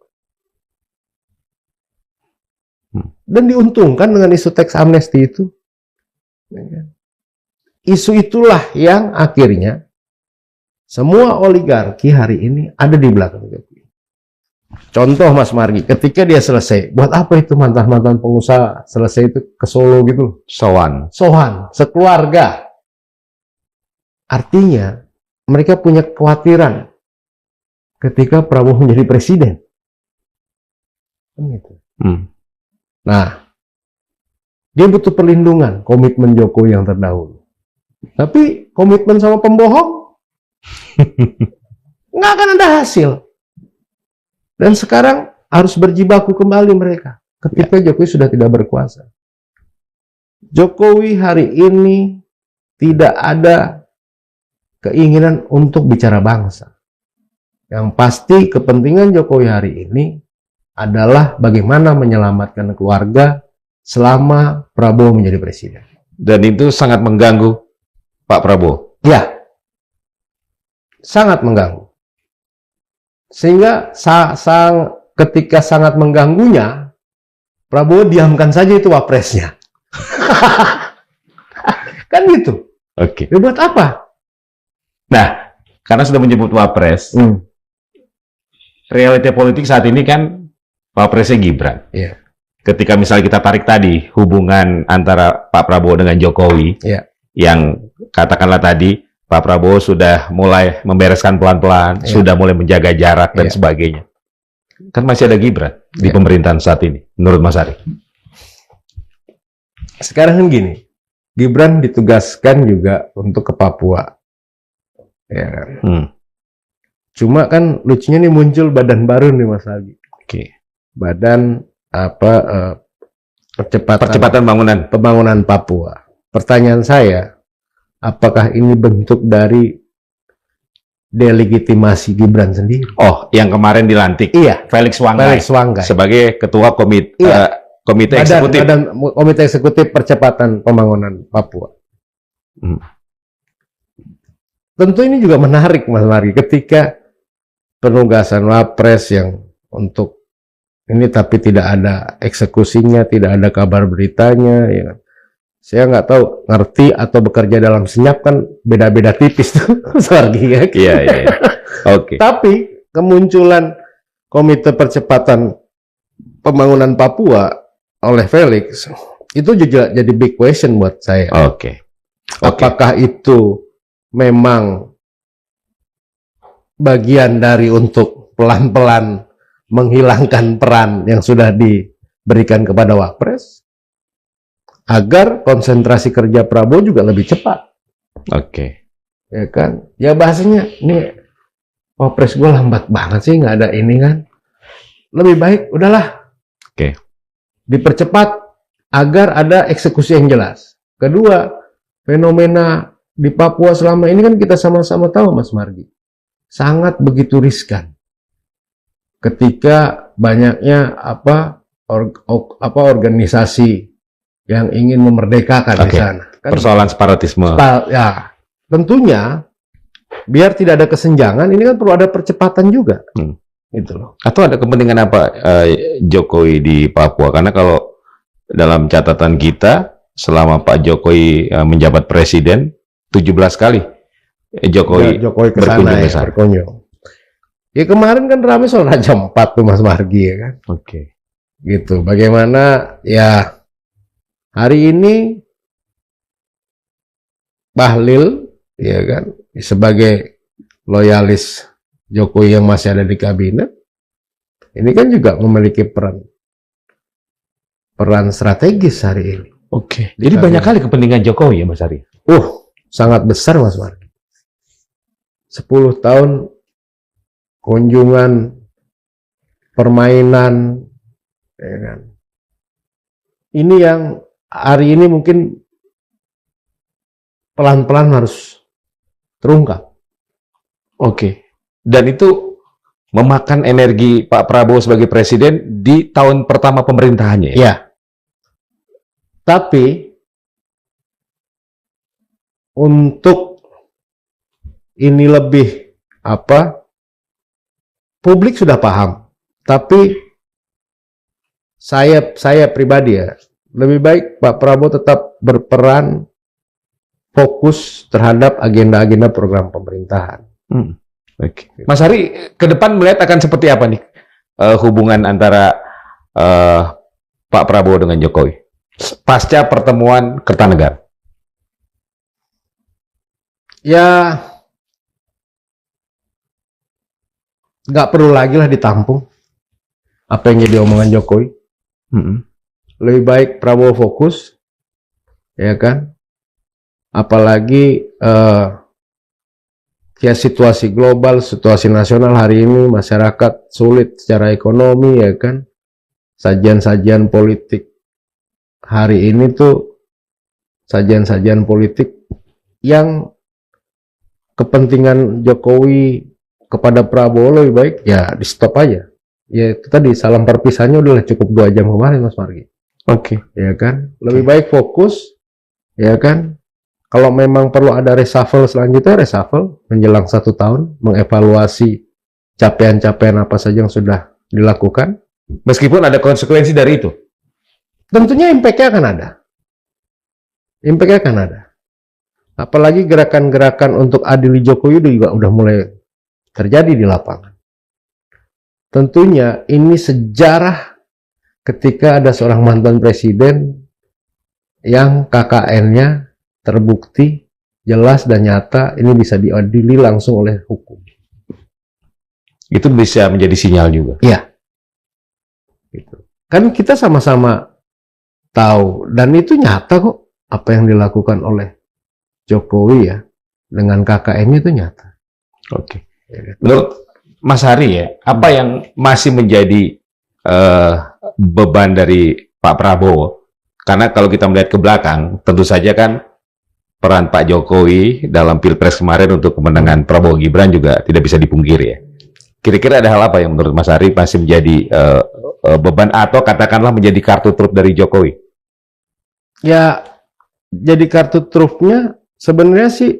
Dan diuntungkan dengan isu teks amnesti itu. Isu itulah yang akhirnya semua oligarki hari ini ada di belakang Jokowi. Contoh Mas Margi, ketika dia selesai, buat apa itu mantan-mantan pengusaha selesai itu ke Solo gitu? Sowan, sekeluarga. Artinya mereka punya kekhawatiran ketika Prabowo menjadi presiden. Kan gitu. Nah, dia butuh perlindungan, komitmen Jokowi yang terdahulu. Tapi komitmen sama pembohong nggak akan ada hasil. Dan sekarang harus berjibaku kembali mereka ketika Jokowi sudah tidak berkuasa. Jokowi hari ini tidak ada keinginan untuk bicara bangsa. Yang pasti kepentingan Jokowi hari ini adalah bagaimana menyelamatkan keluarga selama Prabowo menjadi presiden. Dan itu sangat mengganggu Pak Prabowo. Ya, sangat mengganggu. Sehingga ketika sangat mengganggunya, Prabowo diamkan saja itu wapresnya. Kan gitu. Oke. Ya, buat apa? Nah, karena sudah menyebut wapres, realita politik saat ini kan wapresnya Gibran. Iya. Ketika misalnya kita tarik tadi hubungan antara Pak Prabowo dengan Jokowi, yang katakanlah tadi Pak Prabowo sudah mulai membereskan pelan-pelan, sudah mulai menjaga jarak dan sebagainya. Kan masih ada Gibran di pemerintahan saat ini, menurut Mas Ari. Sekarang kan gini, Gibran ditugaskan juga untuk ke Papua. Ya kan? Cuma kan lucunya nih muncul badan baru nih Mas Algi. Badan percepatan pembangunan Papua. Pertanyaan saya, apakah ini bentuk dari delegitimasi Gibran sendiri? Oh, yang kemarin dilantik. Iya, Felix Wanggai sebagai ketua komite eksekutif. Komite eksekutif percepatan pembangunan Papua. Tentu ini juga menarik Mas Mari ketika penugasan wapres yang untuk ini tapi tidak ada eksekusinya, tidak ada kabar beritanya, ya. Saya nggak tahu ngerti atau bekerja dalam senyap kan beda-beda tipis tuh, Sargi ya. Iya. Oke. Tapi kemunculan Komite Percepatan Pembangunan Papua oleh Felix itu juga jadi big question buat saya. Apakah itu memang bagian dari untuk pelan-pelan menghilangkan peran yang sudah diberikan kepada Wapres agar konsentrasi kerja Prabowo juga lebih cepat. Ya kan? Ya bahasanya ini Wapres gue lambat banget sih, nggak ada ini kan. Lebih baik udahlah. Dipercepat agar ada eksekusi yang jelas. Kedua, fenomena di Papua selama ini kan kita sama-sama tahu Mas Margi, sangat begitu riskan. Ketika banyaknya organisasi yang ingin memerdekakan di sana. Kan, persoalan separatisme. Ya, tentunya biar tidak ada kesenjangan, ini kan perlu ada percepatan juga. Gitu loh. Atau ada kepentingan apa Jokowi di Papua? Karena kalau dalam catatan kita selama Pak Jokowi menjabat presiden 17 kali Jokowi berkunjung ke sana. Ya kemarin kan ramai soal Raja 4 tuh Mas Margi ya kan. Gitu. Bagaimana ya hari ini Bahlil ya kan sebagai loyalis Jokowi yang masih ada di kabinet, ini kan juga memiliki peran strategis hari ini. Jadi banyak kali kepentingan Jokowi ya Mas Ari? Sangat besar Mas Margi. 10 tahun kunjungan, permainan, ya kan. Ini yang hari ini mungkin pelan-pelan harus terungkap. Dan itu memakan energi Pak Prabowo sebagai presiden di tahun pertama pemerintahannya ya? Ya. Tapi untuk ini lebih publik sudah paham. Tapi saya pribadi ya, lebih baik Pak Prabowo tetap berperan fokus terhadap agenda-agenda program pemerintahan. Mas Ari, ke depan melihat akan seperti apa nih hubungan antara Pak Prabowo dengan Jokowi pasca pertemuan Kertanegara? Ya, nggak perlu lagi lah ditampung apa yang jadi omongan Jokowi. Lebih baik Prabowo fokus, ya kan? Apalagi ya situasi global, situasi nasional hari ini, masyarakat sulit secara ekonomi, ya kan? Sajian-sajian politik hari ini tuh sajian-sajian politik yang kepentingan Jokowi kepada Prabowo lebih baik ya di stop aja. Ya itu tadi salam perpisahannya udah cukup 2 jam kemarin Mas Margi. Oke. Ya kan, lebih baik fokus, ya kan. Kalau memang perlu ada reshuffle selanjutnya, reshuffle menjelang 1 tahun, mengevaluasi capaian-capaian apa saja yang sudah dilakukan. Meskipun ada konsekuensi dari itu. Tentunya impact-nya akan ada. Impact-nya akan ada. Apalagi gerakan-gerakan untuk adili Jokowi juga udah mulai terjadi di lapangan. Tentunya ini sejarah ketika ada seorang mantan presiden yang KKN-nya terbukti jelas dan nyata ini bisa diadili langsung oleh hukum. Itu bisa menjadi sinyal juga. Iya. Gitu. Kan kita sama-sama tahu dan itu nyata kok apa yang dilakukan oleh Jokowi ya dengan KKN itu nyata. Oke. Menurut Mas Hari ya, apa yang masih menjadi beban dari Pak Prabowo? Karena kalau kita melihat ke belakang, tentu saja kan peran Pak Jokowi dalam Pilpres kemarin untuk kemenangan Prabowo Gibran juga tidak bisa dipungkiri ya. Kira-kira ada hal apa yang menurut Mas Hari masih menjadi beban atau katakanlah menjadi kartu truf dari Jokowi? Ya, jadi kartu trufnya sebenarnya sih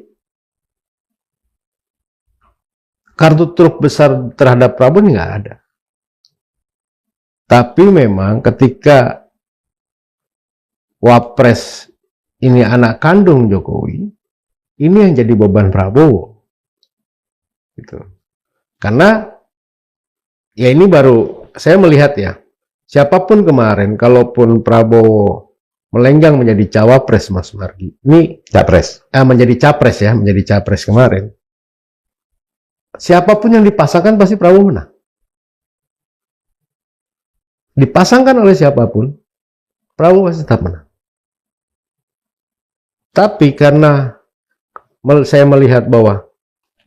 kartu truf besar terhadap Prabowo nggak ada. Tapi memang ketika Wapres ini anak kandung Jokowi, ini yang jadi beban Prabowo. Gitu. Karena ya ini baru saya melihat ya, siapapun kemarin, kalaupun Prabowo melenggang menjadi cawapres, Mas Margi, ini Capres. menjadi capres ya, menjadi capres kemarin. Siapapun yang dipasangkan pasti Prabowo menang. Dipasangkan oleh siapapun, Prabowo pasti tetap menang. Tapi karena saya melihat bahwa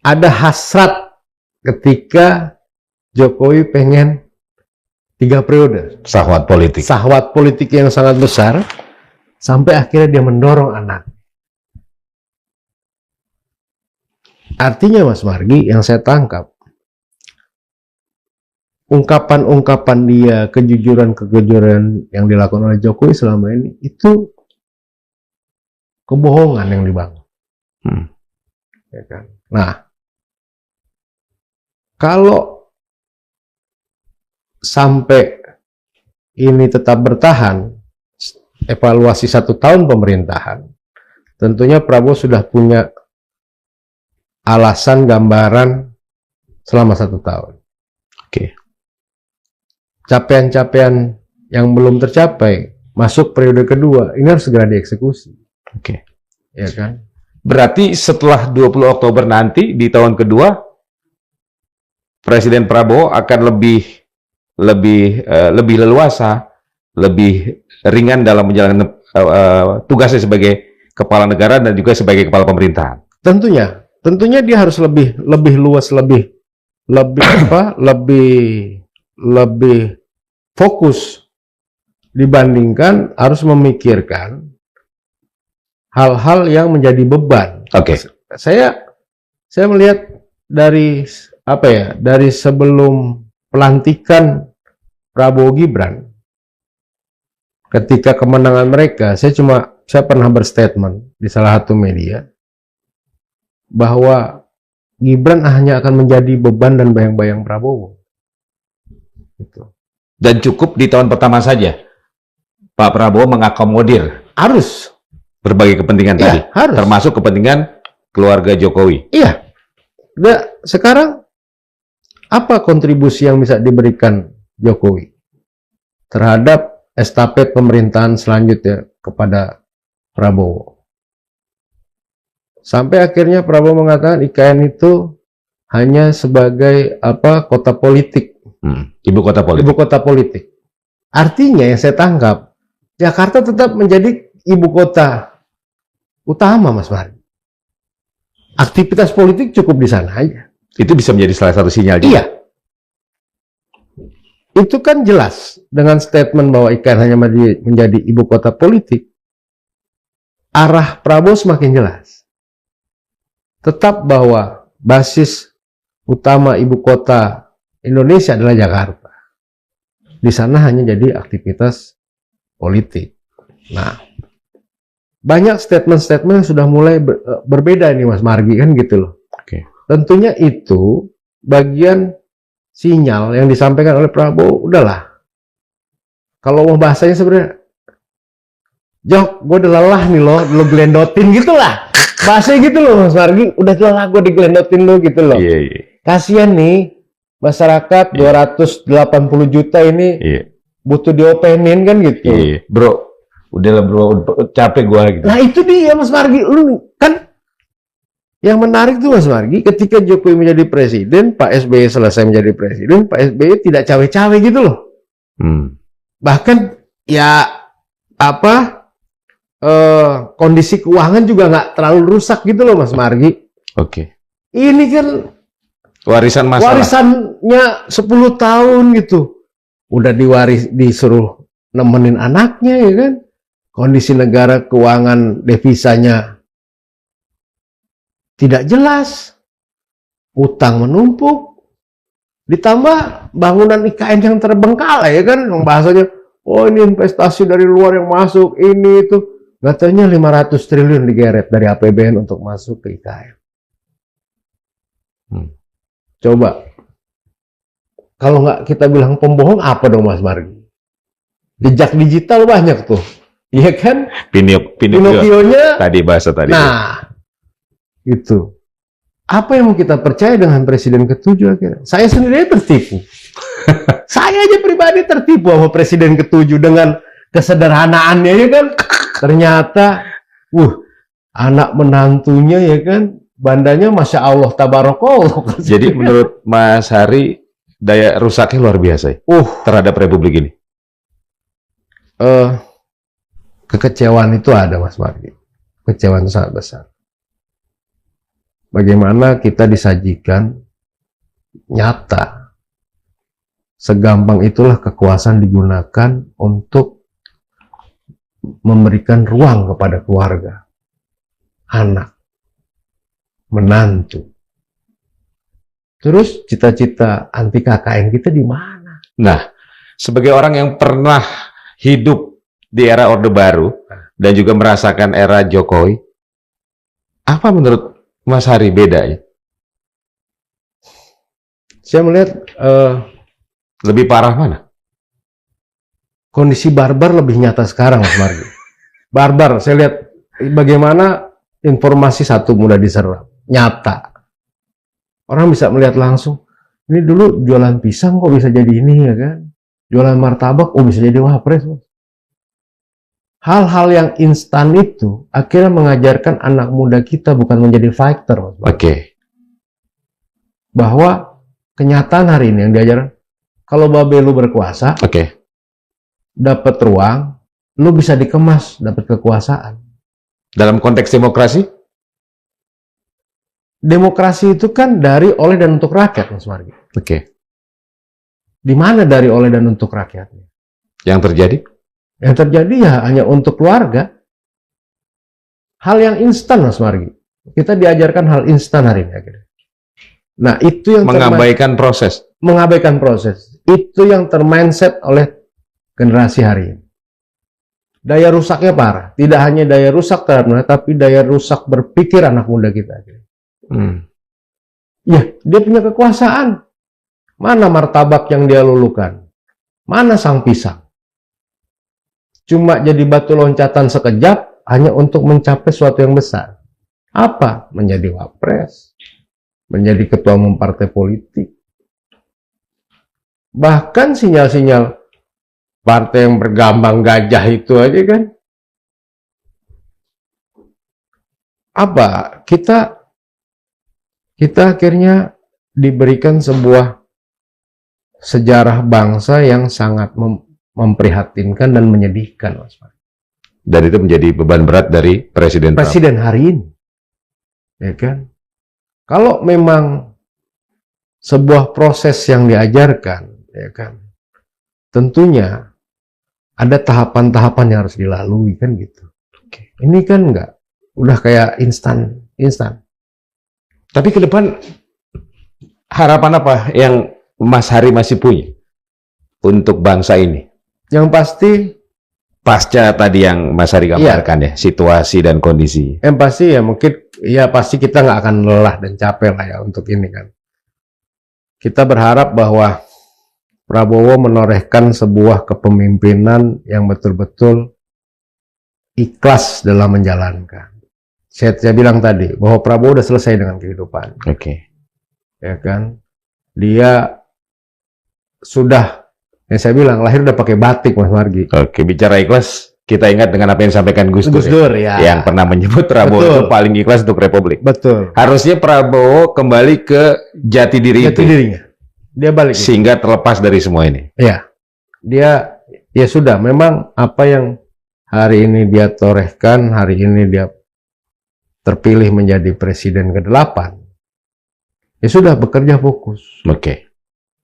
ada hasrat ketika Jokowi pengen 3 periode. Sahwat politik. Sahwat politik yang sangat besar, sampai akhirnya dia mendorong anak. Artinya Mas Margi, yang saya tangkap, ungkapan-ungkapan dia, kejujuran-kejujuran yang dilakukan oleh Jokowi selama ini, itu kebohongan yang dibangun. Ya kan? Nah, kalau sampai ini tetap bertahan, evaluasi 1 tahun pemerintahan, tentunya Prabowo sudah punya alasan gambaran selama 1 tahun. Oke. Capaian-capaian yang belum tercapai masuk periode kedua, ini harus segera dieksekusi. Oke. Ya kan? Berarti setelah 20 Oktober nanti di tahun kedua, Presiden Prabowo akan lebih leluasa, lebih ringan dalam menjalankan tugasnya sebagai kepala negara dan juga sebagai kepala pemerintahan. Tentunya dia harus lebih luas, lebih fokus dibandingkan harus memikirkan hal-hal yang menjadi beban. Oke. Saya melihat dari dari sebelum pelantikan Prabowo Gibran, ketika kemenangan mereka, saya pernah berstatement di salah satu media bahwa Gibran hanya akan menjadi beban dan bayang-bayang Prabowo. Gitu. Dan cukup di tahun pertama saja Pak Prabowo mengakomodir Harus berbagai kepentingan tadi, harus. termasuk kepentingan keluarga Jokowi. Iya. Sekarang apa kontribusi yang bisa diberikan Jokowi terhadap estafet pemerintahan selanjutnya kepada Prabowo? Sampai akhirnya Prabowo mengatakan IKN itu hanya sebagai kota politik, Ibu kota politik. ibu kota politik. Artinya yang saya tangkap, Jakarta tetap menjadi ibu kota utama, Mas Margi. Aktivitas politik cukup di sana aja. Itu bisa menjadi salah satu sinyal juga. Iya. Itu kan jelas dengan statement bahwa IKN hanya menjadi ibu kota politik. Arah Prabowo semakin jelas. Tetap bahwa basis utama ibu kota Indonesia adalah Jakarta. Di sana hanya jadi aktivitas politik. Nah, banyak statement-statement yang sudah mulai berbeda nih Mas Margi kan gitu loh. Oke. Tentunya itu bagian sinyal yang disampaikan oleh Prabowo, udahlah. Kalau mau bahasanya sebenarnya, Jok, gue udah lelah nih lo gelendotin gitu lah. Bahasanya gitu loh Mas Margi, udah lelah gue digelendotin lo gitu loh. Iya, iya. Kasian nih, masyarakat 280 juta ini butuh diopenin kan gitu. Iya, bro. Udahlah bro, capek gue gitu. Nah itu dia Mas Margi, lu kan yang menarik tuh Mas Margi, ketika Jokowi menjadi presiden, Pak SBY selesai menjadi presiden, Pak SBY tidak cawe-cawe gitu loh. Bahkan ya kondisi keuangan juga nggak terlalu rusak gitu loh Mas Margi. Oke. Ini kan Warisan masalah. warisannya 10 tahun gitu. Udah disuruh nemenin anaknya ya kan. Kondisi negara keuangan devisanya tidak jelas. Utang menumpuk. Ditambah bangunan IKN yang terbengkalai ya kan. Yang bahasanya, oh ini investasi dari luar yang masuk, ini itu. Katanya 500 triliun digeret dari APBN untuk masuk ke IKN. Coba. Kalau nggak kita bilang pembohong, apa dong Mas Margi? Jejak digital banyak tuh. Iya kan? Pinocchio-nya. Tadi bahasa tadi. Nah, itu. Apa yang mau kita percaya dengan presiden ke-7 akhirnya? Saya sendiri tertipu. Saya aja pribadi tertipu sama presiden ke-7 dengan kesederhanaannya ya kan. Ternyata, anak menantunya ya kan, bandanya Masya Allah Tabarakallah. Jadi menurut Mas Hari, daya rusaknya luar biasa ya? Terhadap Republik ini? Kekecewaan itu ada Mas Margi. Kekecewaan itu sangat besar. Bagaimana kita disajikan nyata. Segampang itulah kekuasaan digunakan untuk memberikan ruang kepada keluarga, anak, menantu. Terus cita-cita anti KKN kita di mana? Nah, sebagai orang yang pernah hidup di era Orde Baru dan juga merasakan era Jokowi, apa menurut Mas Hari bedanya? Saya melihat lebih parah mana? Kondisi barbar lebih nyata sekarang, Mas Margi. Barbar, saya lihat bagaimana informasi satu mudah diserap, nyata. Orang bisa melihat langsung, ini dulu jualan pisang kok bisa jadi ini ya kan? Jualan martabak, bisa jadi wapres. Hal-hal yang instan itu akhirnya mengajarkan anak muda kita bukan menjadi fighter. Oke. Bahwa kenyataan hari ini yang diajarkan, kalau babe lu berkuasa, dapat ruang, lu bisa dikemas, dapat kekuasaan. Dalam konteks demokrasi? Demokrasi itu kan dari, oleh, dan untuk rakyat, Mas Margi. Di mana dari, oleh, dan untuk rakyatnya? Yang terjadi? Yang terjadi ya hanya untuk keluarga. Hal yang instan, Mas Margi. Kita diajarkan hal instan hari ini. Nah, itu yang mengabaikan proses. Mengabaikan proses. Itu yang termindset oleh generasi hari ini. Daya rusaknya parah. Tidak hanya daya rusak terhadap, tapi daya rusak berpikir anak muda kita. Ya, dia punya kekuasaan. Mana martabak yang dia lulukan? Mana sang pisang? Cuma jadi batu loncatan sekejap hanya untuk mencapai sesuatu yang besar. Apa? Menjadi wapres, menjadi ketua umum partai politik. Bahkan sinyal-sinyal partai yang bergambang gajah itu aja kan apa? Kita akhirnya diberikan sebuah sejarah bangsa yang sangat memprihatinkan dan menyedihkan, Mas Margi. Dan itu menjadi beban berat dari Presiden Trump. Hari ini, ya kan? Kalau memang sebuah proses yang diajarkan, ya kan, tentunya ada tahapan-tahapan yang harus dilalui, kan gitu. Ini kan enggak, udah kayak instan. Tapi ke depan harapan apa yang Mas Hari masih punya untuk bangsa ini? Yang pasti, Pasca tadi yang Mas Hari gambarkan ya, situasi dan kondisi. yang pasti ya mungkin, ya pasti kita nggak akan lelah dan capek lah ya untuk ini kan. Kita berharap bahwa Prabowo menorehkan sebuah kepemimpinan yang betul-betul ikhlas dalam menjalankan. Saya bilang tadi bahwa Prabowo udah selesai dengan kehidupan. Oke. Ya kan? Dia sudah, yang saya bilang, lahir udah pakai batik, Mas Margi. Oke, bicara ikhlas, kita ingat dengan apa yang disampaikan Gus Dur ya. yang pernah menyebut Prabowo Betul. itu paling ikhlas untuk Republik. Betul. Harusnya Prabowo kembali ke jati diri Jati itu, dirinya. Dia balik. sehingga terlepas dari semua ini. Ya, dia ya sudah. Memang apa yang hari ini dia torehkan, hari ini dia terpilih menjadi presiden ke-8. Ya sudah, bekerja fokus. Oke.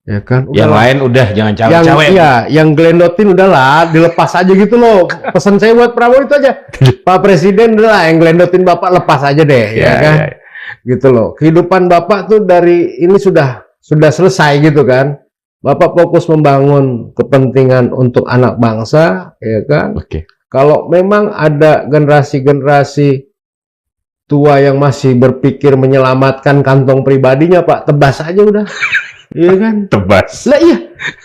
Ya kan? Yang Udahlah. lain udah jangan cawe-cawe. Yang gelendotin udahlah, dilepas aja gitu loh. Pesan saya buat Prabowo itu aja. Pak Presiden udahlah, yang gelendotin Bapak lepas aja deh, ya kan? Ya. Gitu loh. Kehidupan Bapak tuh dari ini sudah selesai gitu kan. Bapak fokus membangun kepentingan untuk anak bangsa, ya kan? Oke. Kalau memang ada generasi-generasi tua yang masih berpikir menyelamatkan kantong pribadinya, Pak, tebas aja udah. Iya kan? Tebas. Lah iya,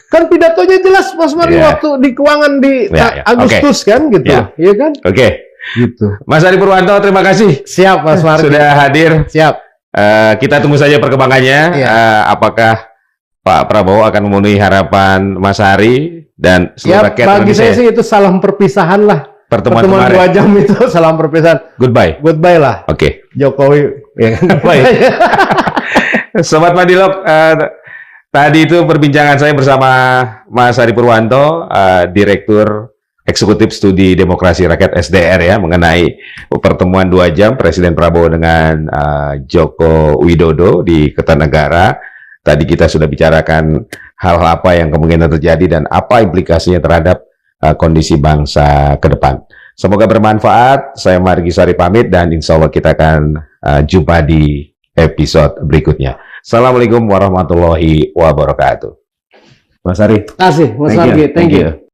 kan pidatonya jelas Mas Margi Iya. waktu di keuangan di Iya. Agustus kan gitu. Iya. Iya kan? Oke. Gitu. Mas Hari Purwanto, terima kasih Siap Mas Margi. sudah hadir. Siap. Kita tunggu saja perkembangannya. Iya. Apakah Pak Prabowo akan memenuhi harapan Mas Hari dan Ya, seluruh rakyat bagi Indonesia? saya sih itu salam perpisahan lah. Pertemuan Pertemuan kemarin. 2 jam itu salam perpisahan. Goodbye. Goodbye lah. Oke. Jokowi. Ya. Baik. Sobat Madilog, tadi itu perbincangan saya bersama Mas Hari Purwanto, Direktur Eksekutif Studi Demokrasi Rakyat SDR ya, mengenai pertemuan 2 jam Presiden Prabowo dengan Joko Widodo di Kertanegara. Tadi kita sudah bicarakan hal-hal apa yang kemungkinan terjadi dan apa implikasinya terhadap kondisi bangsa ke depan. Semoga bermanfaat. Saya Margi Sari pamit dan insya Allah kita akan jumpa di episode berikutnya. Assalamualaikum warahmatullahi wabarakatuh. Mas Ari. Terima kasih Mas Margi. Thank you.